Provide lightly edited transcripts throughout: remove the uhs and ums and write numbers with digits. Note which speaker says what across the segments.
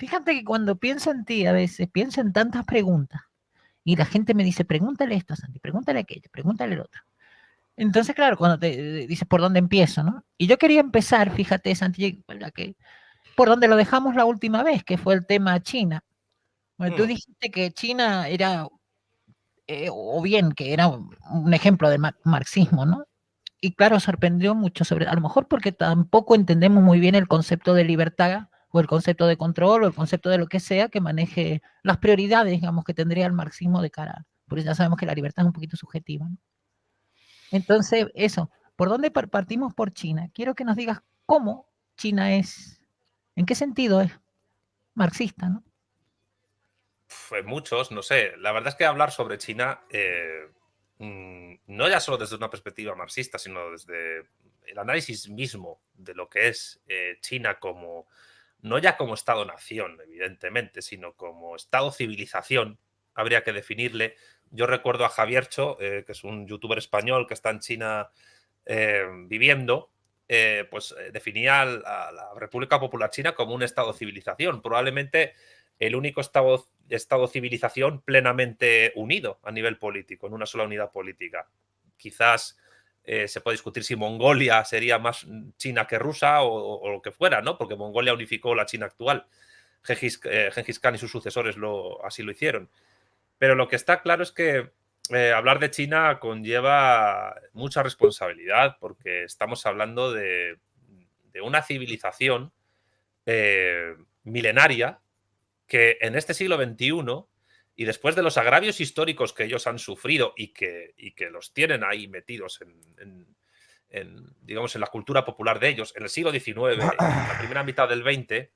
Speaker 1: Fíjate que cuando pienso en ti, a veces pienso en tantas preguntas y la gente me dice, pregúntale esto, Santi, pregúntale aquello, pregúntale el otro. Entonces, claro, cuando te dices por dónde empiezo, ¿no? Y yo quería empezar, fíjate, Santi, que por donde lo dejamos la última vez, que fue el tema China. Bueno, tú dijiste que China era, o bien, que era un ejemplo del marxismo, ¿no? Y claro, sorprendió mucho, sobre, a lo mejor porque tampoco entendemos muy bien el concepto de libertad o el concepto de control o el concepto de lo que sea que maneje las prioridades, digamos, que tendría el marxismo de cara, porque ya sabemos que la libertad es un poquito subjetiva, ¿no? Entonces, eso, ¿por dónde partimos por China? Quiero que nos digas cómo China es, en qué sentido es marxista, ¿no?
Speaker 2: Muchos, no sé. La verdad es que hablar sobre China, no ya solo desde una perspectiva marxista, sino desde el análisis mismo de lo que es China como, no ya como Estado-nación, evidentemente, sino como Estado-civilización, habría que definirle. Yo recuerdo a Javier Cho, que es un youtuber español que está en China viviendo, definía a la República Popular China como un Estado-civilización. Probablemente el único estado-civilización plenamente unido a nivel político, en una sola unidad política. Quizás se puede discutir si Mongolia sería más China que Rusia o lo que fuera, ¿no? Porque Mongolia unificó la China actual. Gengis Khan y sus sucesores así lo hicieron. Pero lo que está claro es que hablar de China conlleva mucha responsabilidad porque estamos hablando de una civilización milenaria que en este siglo XXI y después de los agravios históricos que ellos han sufrido y que los tienen ahí metidos digamos, en la cultura popular de ellos, en el siglo XIX y en la primera mitad del XX,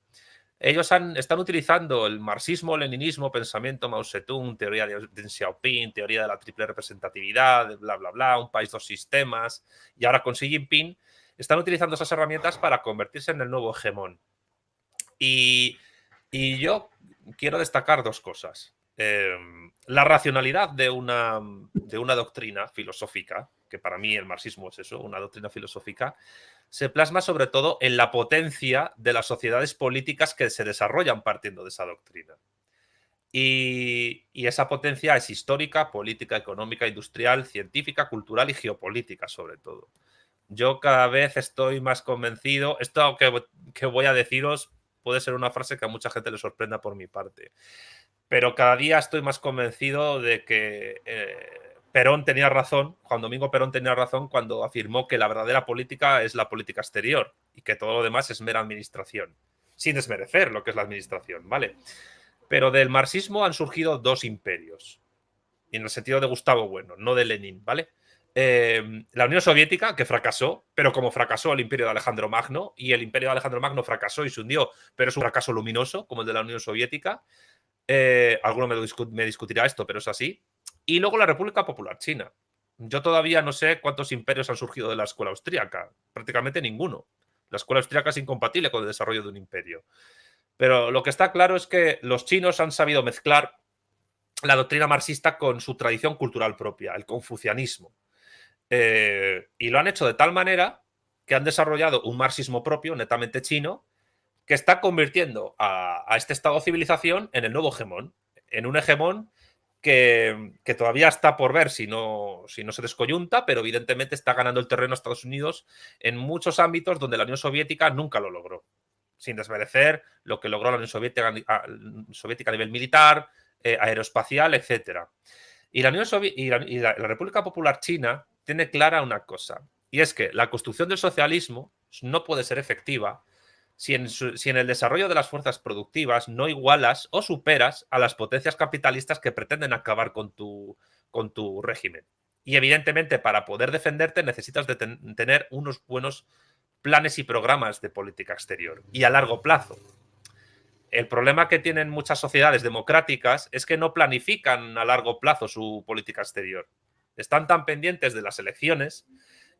Speaker 2: ellos están utilizando el marxismo, leninismo, pensamiento Mao Zedong, teoría de Deng Xiaoping, teoría de la triple representatividad, de bla, bla, bla, un país, dos sistemas, y ahora con Xi Jinping, están utilizando esas herramientas para convertirse en el nuevo hegemón. Y yo quiero destacar dos cosas. La racionalidad de una doctrina filosófica, que para mí el marxismo es eso, una doctrina filosófica, se plasma sobre todo en la potencia de las sociedades políticas que se desarrollan partiendo de esa doctrina. Y esa potencia es histórica, política, económica, industrial, científica, cultural y geopolítica sobre todo. Yo cada vez estoy más convencido, esto que voy a deciros puede ser una frase que a mucha gente le sorprenda por mi parte, pero cada día estoy más convencido de que Perón tenía razón, Juan Domingo Perón tenía razón cuando afirmó que la verdadera política es la política exterior y que todo lo demás es mera administración, sin desmerecer lo que es la administración, ¿vale? Pero del marxismo han surgido dos imperios, en el sentido de Gustavo Bueno, no de Lenin, ¿vale? La Unión Soviética, que fracasó, pero como fracasó el imperio de Alejandro Magno, y el imperio de Alejandro Magno fracasó y se hundió, pero es un fracaso luminoso, como el de la Unión Soviética. Alguno me discutirá esto, pero es así. Y luego la República Popular China. Yo todavía no sé cuántos imperios han surgido de la escuela austríaca. Prácticamente ninguno. La escuela austríaca es incompatible con el desarrollo de un imperio. Pero lo que está claro es que los chinos han sabido mezclar la doctrina marxista con su tradición cultural propia, el confucianismo. Y lo han hecho de tal manera que han desarrollado un marxismo propio, netamente chino, que está convirtiendo a este estado de civilización en el nuevo hegemón, en un hegemón que todavía está por ver si no se descoyunta, pero evidentemente está ganando el terreno a Estados Unidos en muchos ámbitos donde la Unión Soviética nunca lo logró, sin desmerecer lo que logró la Unión Soviética a nivel militar, aeroespacial, etc. Y la República Popular China tiene clara una cosa, y es que la construcción del socialismo no puede ser efectiva si en el desarrollo de las fuerzas productivas no igualas o superas a las potencias capitalistas que pretenden acabar con tu régimen. Y evidentemente, para poder defenderte necesitas tener unos buenos planes y programas de política exterior y a largo plazo. El problema que tienen muchas sociedades democráticas es que no planifican a largo plazo su política exterior. Están tan pendientes de las elecciones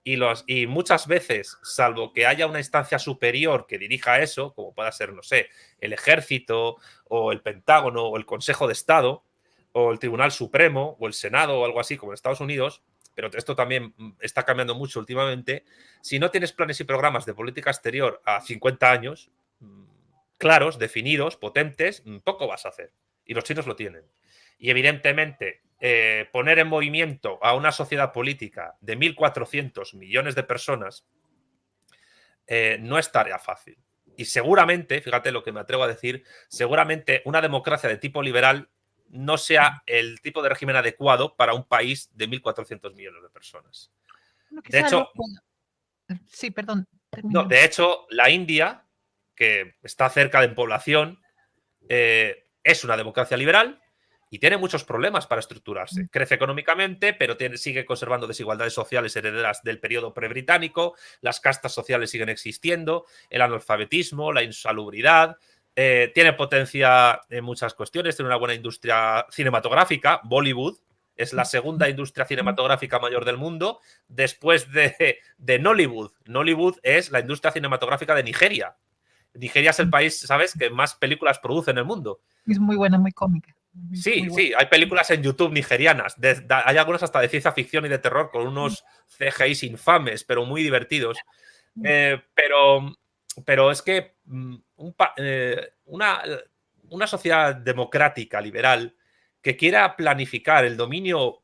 Speaker 2: y muchas veces, salvo que haya una instancia superior que dirija eso, como pueda ser, no sé, el Ejército o el Pentágono o el Consejo de Estado o el Tribunal Supremo o el Senado o algo así como en Estados Unidos, pero esto también está cambiando mucho últimamente, si no tienes planes y programas de política exterior a 50 años, claros, definidos, potentes, poco vas a hacer. Y los chinos lo tienen. Y evidentemente, poner en movimiento a una sociedad política de 1.400 millones de personas no es tarea fácil. Y seguramente, fíjate lo que me atrevo a decir, seguramente una democracia de tipo liberal no sea el tipo de régimen adecuado para un país de 1.400 millones de personas.
Speaker 1: Bueno,
Speaker 2: De
Speaker 1: quizás
Speaker 2: hecho,
Speaker 1: sí, perdón,
Speaker 2: no,
Speaker 1: termina.
Speaker 2: de hecho, la India, que está cerca en población, es una democracia liberal y tiene muchos problemas para estructurarse. Crece económicamente, pero sigue conservando desigualdades sociales heredadas del periodo prebritánico, las castas sociales siguen existiendo, el analfabetismo, la insalubridad. Tiene potencia en muchas cuestiones, tiene una buena industria cinematográfica. Bollywood es la segunda industria cinematográfica mayor del mundo, después de Nollywood. Nollywood es la industria cinematográfica de Nigeria. Nigeria es el país, ¿sabes?, que más películas produce en el mundo.
Speaker 1: Es muy buena, muy cómica.
Speaker 2: Sí,
Speaker 1: Muy buena.
Speaker 2: sí, hay películas en YouTube nigerianas. Hay algunas hasta de ciencia ficción y de terror con unos CGIs infames, pero muy divertidos. Pero es que una sociedad democrática, liberal, que quiera planificar el dominio,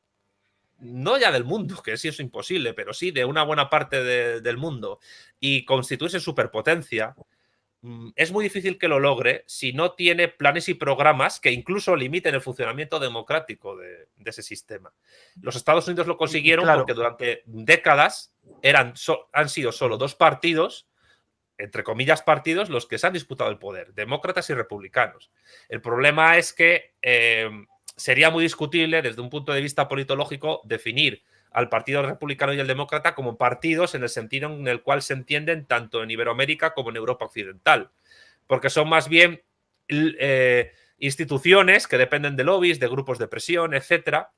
Speaker 2: no ya del mundo, que sí es imposible, pero sí de una buena parte del mundo, y constituirse superpotencia, es muy difícil que lo logre si no tiene planes y programas que incluso limiten el funcionamiento democrático de ese sistema. Los Estados Unidos lo consiguieron
Speaker 3: claro,
Speaker 2: porque durante décadas han sido solo dos partidos, entre comillas partidos, los que se han disputado el poder, demócratas y republicanos. El problema es que sería muy discutible desde un punto de vista politológico definir al Partido Republicano y el Demócrata como partidos en el sentido en el cual se entienden tanto en Iberoamérica como en Europa Occidental, porque son más bien instituciones que dependen de lobbies, de grupos de presión, etcétera,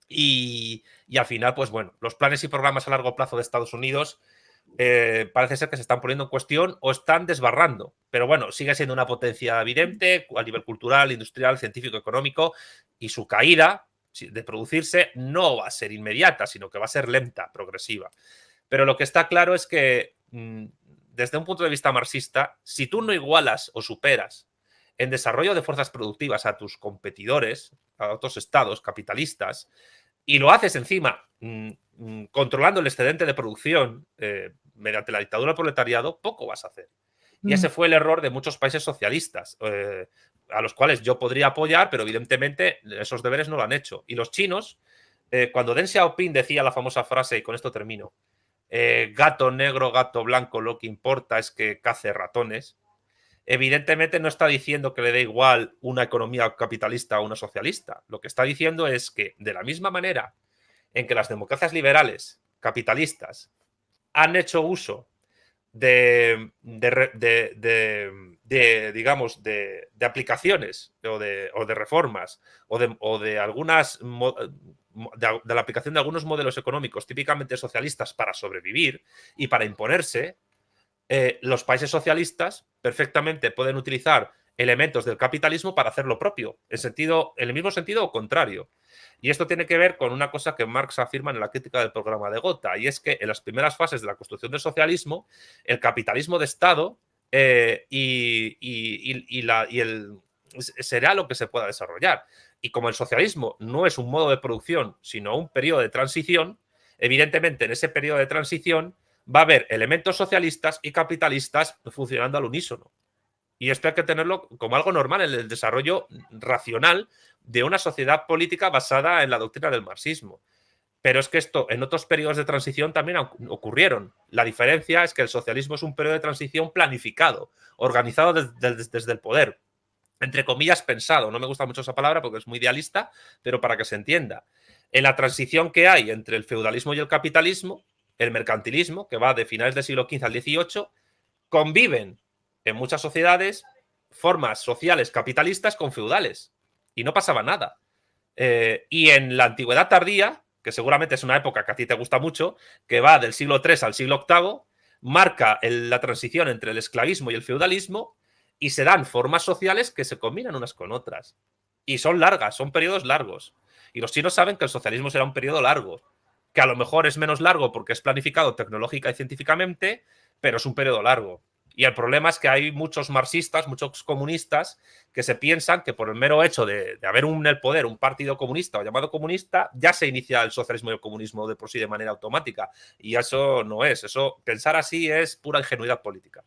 Speaker 2: y al final, pues bueno, los planes y programas a largo plazo de Estados Unidos parece ser que se están poniendo en cuestión o están desbarrando. Pero bueno, sigue siendo una potencia evidente a nivel cultural, industrial, científico, económico, y su caída de producirse no va a ser inmediata, sino que va a ser lenta, progresiva. Pero lo que está claro es que desde un punto de vista marxista, si tú no igualas o superas en desarrollo de fuerzas productivas a tus competidores, a otros estados capitalistas, y lo haces encima controlando el excedente de producción mediante la dictadura del proletariado, poco vas a hacer. Y ese fue el error de muchos países socialistas, a los cuales yo podría apoyar, pero evidentemente esos deberes no lo han hecho. Y los chinos, cuando Deng Xiaoping decía la famosa frase, y con esto termino, gato negro, gato blanco, lo que importa es que cace ratones, evidentemente no está diciendo que le dé igual una economía capitalista o una socialista. Lo que está diciendo es que de la misma manera en que las democracias liberales capitalistas han hecho uso digamos, de aplicaciones o de reformas o de algunas de la aplicación de algunos modelos económicos típicamente socialistas para sobrevivir y para imponerse, los países socialistas perfectamente pueden utilizar elementos del capitalismo para hacer lo propio, en el mismo sentido o contrario. Y esto tiene que ver con una cosa que Marx afirma en la crítica del programa de Gotha, y es que en las primeras fases de la construcción del socialismo, el capitalismo de Estado será lo que se pueda desarrollar. Y como el socialismo no es un modo de producción, sino un periodo de transición, evidentemente en ese periodo de transición va a haber elementos socialistas y capitalistas funcionando al unísono. Y esto hay que tenerlo como algo normal en el desarrollo racional de una sociedad política basada en la doctrina del marxismo. Pero es que esto en otros periodos de transición también ocurrieron. La diferencia es que el socialismo es un periodo de transición planificado, organizado desde el poder, entre comillas pensado. No me gusta mucho esa palabra porque es muy idealista, pero para que se entienda. En la transición que hay entre el feudalismo y el capitalismo, el mercantilismo, que va de finales del siglo XV al XVIII, conviven en muchas sociedades formas sociales capitalistas con feudales. Y no pasaba nada. Y en la antigüedad tardía, que seguramente es una época que a ti te gusta mucho, que va del siglo III al siglo VIII, marca la transición entre el esclavismo y el feudalismo y se dan formas sociales que se combinan unas con otras. Y son largas, son periodos largos. Y los chinos saben que el socialismo será un periodo largo, que a lo mejor es menos largo porque es planificado tecnológica y científicamente, pero es un periodo largo. Y el problema es que hay muchos marxistas, muchos comunistas, que se piensan que por el mero hecho de haber en el poder un partido comunista o llamado comunista, ya se inicia el socialismo y el comunismo de por sí de manera automática. Y eso no es. Eso, pensar así es pura ingenuidad política.